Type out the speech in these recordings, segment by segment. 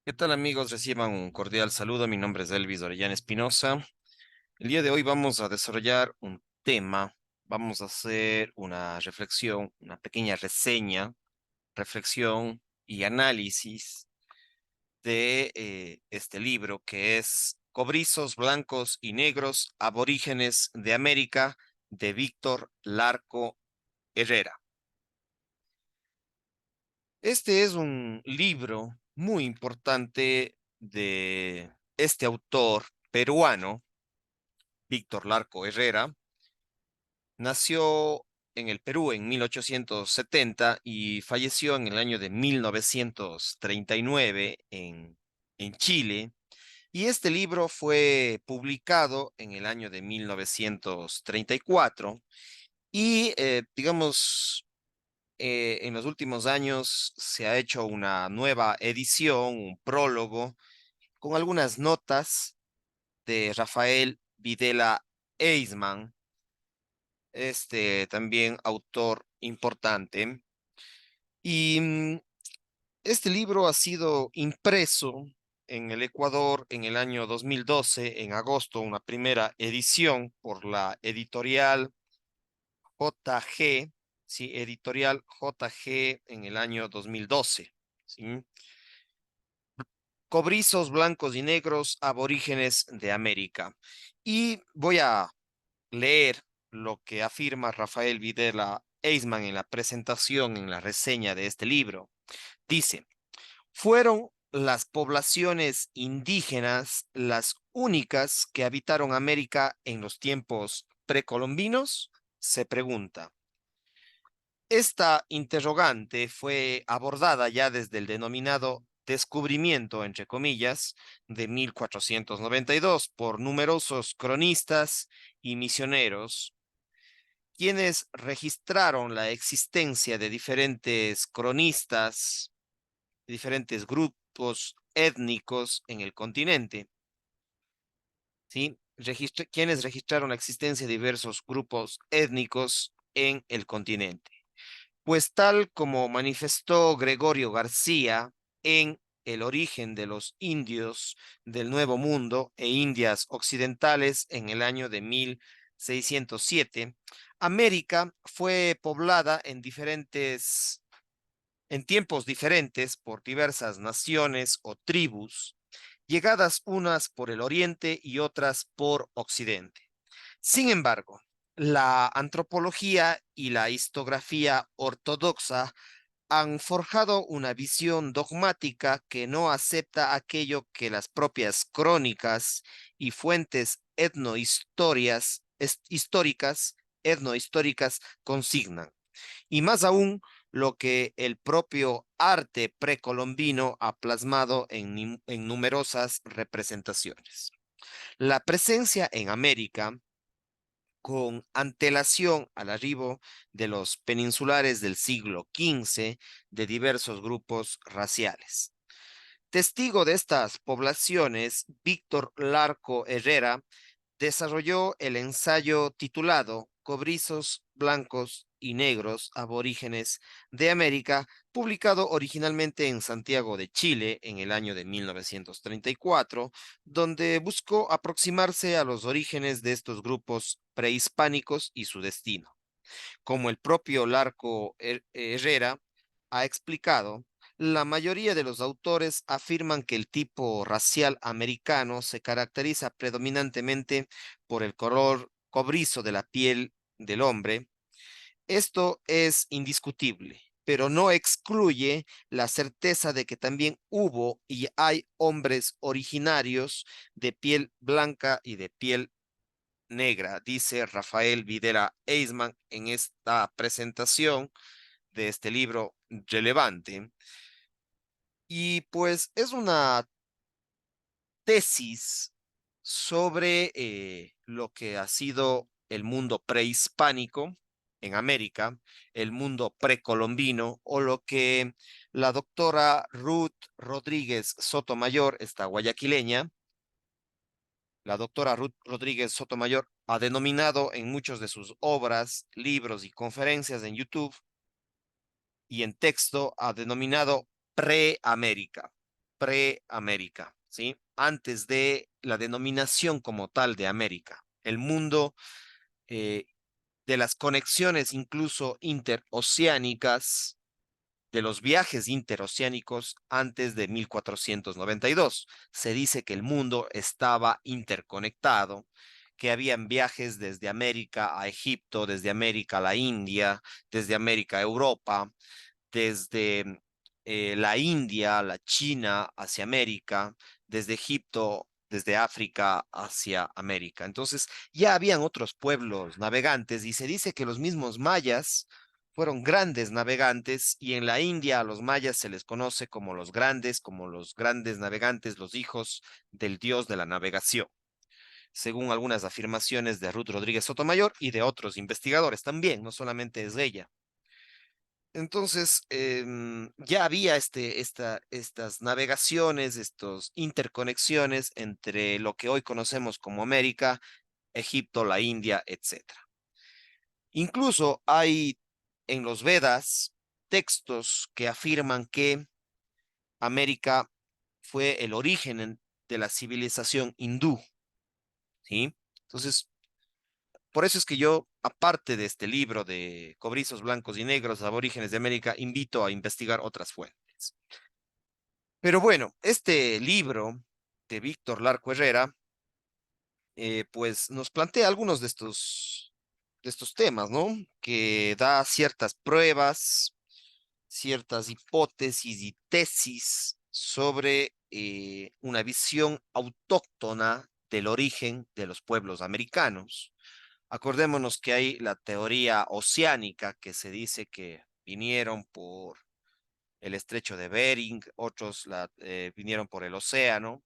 ¿Qué tal amigos? Reciban un cordial saludo. Mi nombre es Elvis Orellana Espinosa. El día de hoy vamos a desarrollar un tema. Vamos a hacer una reflexión, una pequeña reseña, reflexión y análisis de este libro que es Cobrizos Blancos y Negros, Aborígenes de América, de Víctor Larco Herrera. Este es un libro muy importante de este autor peruano, Víctor Larco Herrera. Nació en el Perú en 1870 y falleció en el año de 1939 en Chile. Y este libro fue publicado en el año de 1934 y, digamos, en los últimos años se ha hecho una nueva edición, un prólogo, con algunas notas de Rafael Videla Eisman, este también autor importante. Y este libro ha sido impreso en el Ecuador en el año 2012, en agosto, una primera edición por la editorial JG, sí, editorial JG en el año 2012. ¿Sí? Cobrizos blancos y negros, aborígenes de América. Y voy a leer lo que afirma Rafael Videla Eisman en la presentación, en la reseña de este libro. Dice, ¿fueron las poblaciones indígenas las únicas que habitaron América en los tiempos precolombinos? Se pregunta. Esta interrogante fue abordada ya desde el denominado descubrimiento, entre comillas, de 1492 por numerosos cronistas y misioneros, quienes registraron la existencia de diferentes cronistas, diferentes grupos étnicos en el continente, ¿sí? Quienes registraron la existencia de diversos grupos étnicos en el continente. Pues tal como manifestó Gregorio García en El origen de los indios del Nuevo Mundo e Indias Occidentales en el año de 1607, América fue poblada en tiempos diferentes por diversas naciones o tribus, llegadas unas por el oriente y otras por occidente. Sin embargo, la antropología y la historiografía ortodoxa han forjado una visión dogmática que no acepta aquello que las propias crónicas y fuentes etnohistóricas consignan, y más aún lo que el propio arte precolombino ha plasmado en numerosas representaciones. La presencia en América con antelación al arribo de los peninsulares del siglo XV de diversos grupos raciales. Testigo de estas poblaciones, Víctor Larco Herrera desarrolló el ensayo titulado Cobrizos blancos y negros aborígenes de América, publicado originalmente en Santiago de Chile en el año de 1934, donde buscó aproximarse a los orígenes de estos grupos prehispánicos y su destino. Como el propio Larco Herrera ha explicado, la mayoría de los autores afirman que el tipo racial americano se caracteriza predominantemente por el color cobrizo de la piel del hombre. Esto es indiscutible, pero no excluye la certeza de que también hubo y hay hombres originarios de piel blanca y de piel negra, dice Rafael Videla Eisman en esta presentación de este libro relevante. Y pues es una tesis sobre lo que ha sido el mundo prehispánico en América, el mundo precolombino, o lo que la doctora Ruth Rodríguez Sotomayor, esta guayaquileña, la doctora Ruth Rodríguez Sotomayor ha denominado en muchos de sus obras, libros y conferencias en YouTube y en texto, ha denominado Preamérica. pre-América, ¿sí? Antes de la denominación como tal de América. El mundo eh, de las conexiones incluso interoceánicas, de los viajes interoceánicos antes de 1492. Se dice que el mundo estaba interconectado, que habían viajes desde América a Egipto, desde América a la India, desde América a Europa, desde la India, la China hacia América, desde Egipto, desde África hacia América. Entonces, ya habían otros pueblos navegantes y se dice que los mismos mayas fueron grandes navegantes y en la India a los mayas se les conoce como los grandes navegantes, los hijos del dios de la navegación, según algunas afirmaciones de Ruth Rodríguez Sotomayor y de otros investigadores también, no solamente es de ella. Entonces, ya había estas navegaciones, estas interconexiones entre lo que hoy conocemos como América, Egipto, la India, etcétera. Incluso hay en los Vedas textos que afirman que América fue el origen de la civilización hindú, ¿sí? Entonces, por eso es que yo, aparte de este libro de Cobrizos Blancos y Negros, Aborígenes de América, invito a investigar otras fuentes. Pero bueno, este libro de Víctor Larco Herrera, pues nos plantea algunos de estos temas, ¿no? Que da ciertas pruebas, ciertas hipótesis y tesis sobre una visión autóctona del origen de los pueblos americanos. Acordémonos que hay la teoría oceánica que se dice que vinieron por el estrecho de Bering, otros vinieron por el océano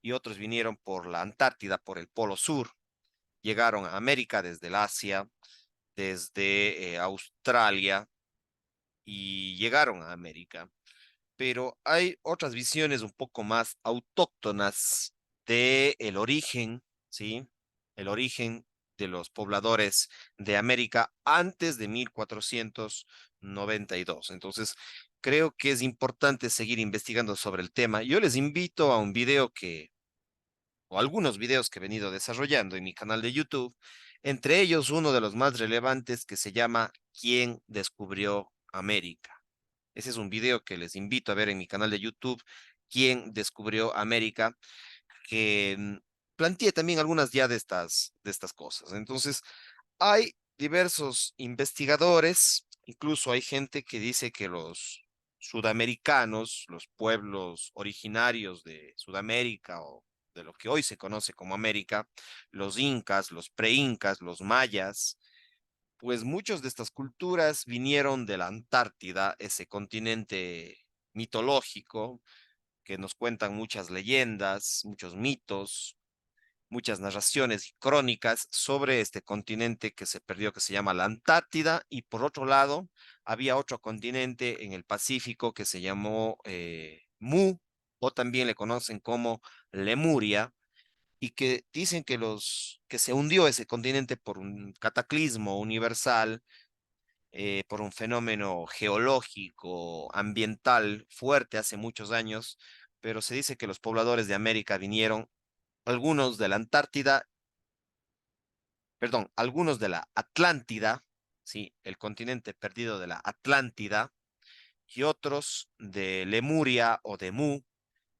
y otros vinieron por la Antártida, por el Polo Sur. Llegaron a América desde el Asia, desde Australia y llegaron a América. Pero hay otras visiones un poco más autóctonas de el origen, ¿sí? El origen de los pobladores de América antes de 1492. Entonces, creo que es importante seguir investigando sobre el tema. Yo les invito a un video o algunos videos que he venido desarrollando en mi canal de YouTube, entre ellos uno de los más relevantes que se llama ¿Quién descubrió América? Ese es un video que les invito a ver en mi canal de YouTube, ¿Quién descubrió América? Que planteé también algunas ya de estas cosas. Entonces, hay diversos investigadores, incluso hay gente que dice que los sudamericanos, los pueblos originarios de Sudamérica o de lo que hoy se conoce como América, los incas, los preincas, los mayas, pues muchos de estas culturas vinieron de la Antártida, ese continente mitológico que nos cuentan muchas leyendas, muchos mitos, muchas narraciones y crónicas sobre este continente que se perdió, que se llama la Antártida, y por otro lado, había otro continente en el Pacífico que se llamó Mu, o también le conocen como Lemuria, y que dicen que que se hundió ese continente por un cataclismo universal, por un fenómeno geológico, ambiental fuerte hace muchos años, pero se dice que los pobladores de América vinieron, algunos de la Antártida, perdón, algunos de la Atlántida, sí, el continente perdido de la Atlántida, y otros de Lemuria o de Mu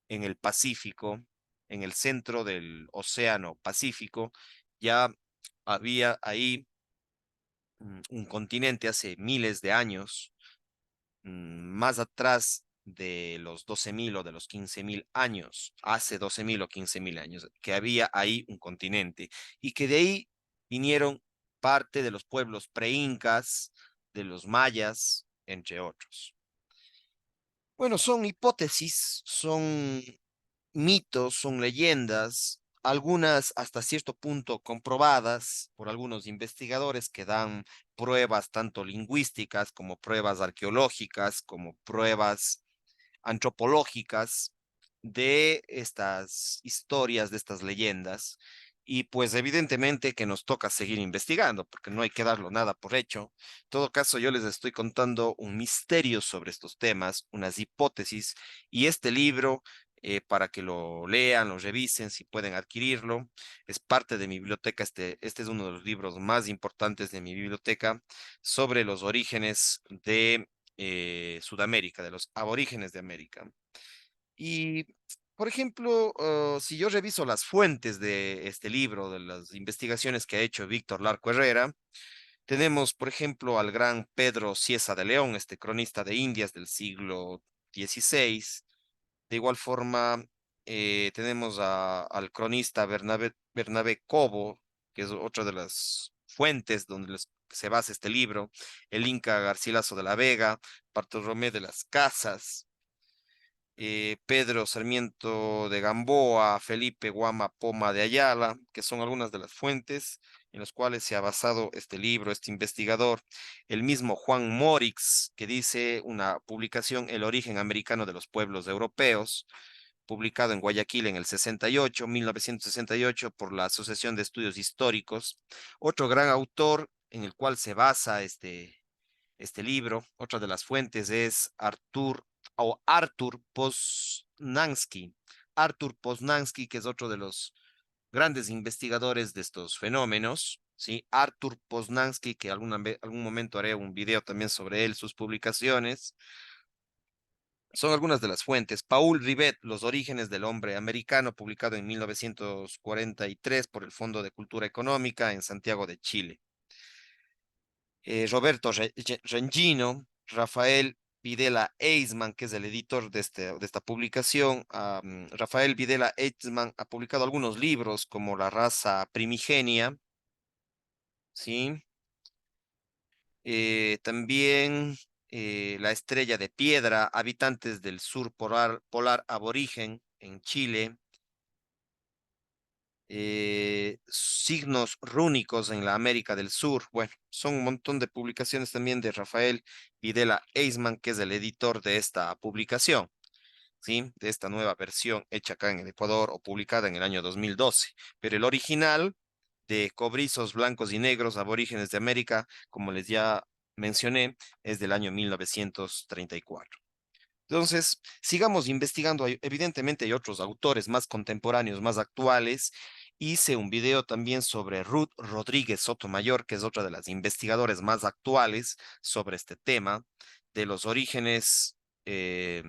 en el Pacífico, en el centro del Océano Pacífico. Ya había ahí un continente hace miles de años, más atrás de los 12.000 o de los 15.000 años, hace 12.000 o 15.000 años, que había ahí un continente y que de ahí vinieron parte de los pueblos preincas, de los mayas, entre otros. Bueno, son hipótesis, son mitos, son leyendas, algunas hasta cierto punto comprobadas por algunos investigadores que dan pruebas tanto lingüísticas como pruebas arqueológicas, como pruebas antropológicas de estas historias, de estas leyendas. Y pues evidentemente que nos toca seguir investigando, porque no hay que darlo nada por hecho. En todo caso, yo les estoy contando un misterio sobre estos temas, unas hipótesis, y este libro, para que lo lean, lo revisen, si pueden adquirirlo, es parte de mi biblioteca. Este es uno de los libros más importantes de mi biblioteca sobre los orígenes de Sudamérica, de los aborígenes de América. Y, por ejemplo, si yo reviso las fuentes de este libro, de las investigaciones que ha hecho Víctor Larco Herrera, tenemos, por ejemplo, al gran Pedro Cieza de León, este cronista de Indias del siglo XVI. De igual forma, tenemos al cronista Bernabé Cobo, que es otra de las fuentes donde se basa este libro, el Inca Garcilaso de la Vega, Bartolomé de las Casas, Pedro Sarmiento de Gamboa, Felipe Guama Poma de Ayala, que son algunas de las fuentes en las cuales se ha basado este libro, este investigador. El mismo Juan Morix, que dice una publicación, El origen americano de los pueblos europeos, publicado en Guayaquil en el 68, 1968, por la Asociación de Estudios Históricos. Otro gran autor en el cual se basa este libro. Otra de las fuentes es Artur Poznański. Artur Poznański, que es otro de los grandes investigadores de estos fenómenos. ¿Sí? Artur Poznański, que algún momento haré un video también sobre él, sus publicaciones. Son algunas de las fuentes. Paul Rivet, Los orígenes del hombre americano, publicado en 1943 por el Fondo de Cultura Económica en Santiago de Chile. Roberto Rengino, Rafael Videla Eisman, que es el editor de esta publicación. Rafael Videla Eisman ha publicado algunos libros como La raza primigenia, ¿sí? También La estrella de piedra, habitantes del sur polar aborigen en Chile. Signos rúnicos en la América del Sur. Bueno, son un montón de publicaciones también de Rafael Videla Eisman, que es el editor de esta publicación, ¿sí? De esta nueva versión hecha acá en el Ecuador o publicada en el año 2012. Pero el original de Cobrizos Blancos y Negros, Aborígenes de América, como les ya mencioné, es del año 1934. Entonces, sigamos investigando. Evidentemente hay otros autores más contemporáneos, más actuales. Hice un video también sobre Ruth Rodríguez Sotomayor, que es otra de las investigadoras más actuales sobre este tema de los orígenes eh,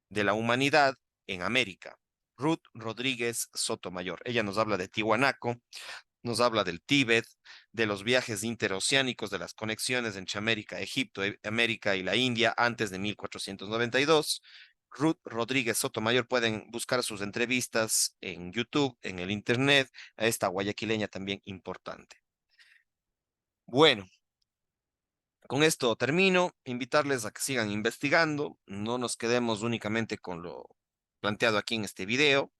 de la humanidad en América. Ruth Rodríguez Sotomayor. Ella nos habla de Tiwanaco, nos habla del Tíbet, de los viajes interoceánicos, de las conexiones entre América, Egipto, América y la India antes de 1492. Ruth Rodríguez Sotomayor, pueden buscar sus entrevistas en YouTube, en el Internet, a esta guayaquileña también importante. Bueno, con esto termino. Invitarles a que sigan investigando, no nos quedemos únicamente con lo planteado aquí en este video,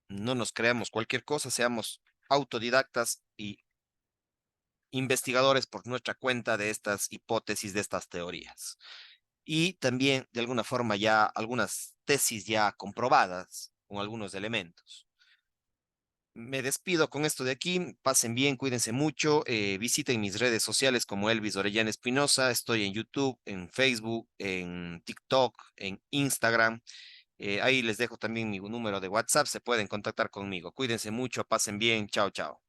no nos creamos cualquier cosa, seamos autodidactas y investigadores por nuestra cuenta de estas hipótesis, de estas teorías. Y también, de alguna forma, ya algunas tesis ya comprobadas con algunos elementos. Me despido con esto de aquí. Pasen bien, cuídense mucho. Visiten mis redes sociales como Elvis Orellana Espinosa. Estoy en YouTube, en Facebook, en TikTok, en Instagram. Ahí les dejo también mi número de WhatsApp. Se pueden contactar conmigo. Cuídense mucho, pasen bien. Chao, chao.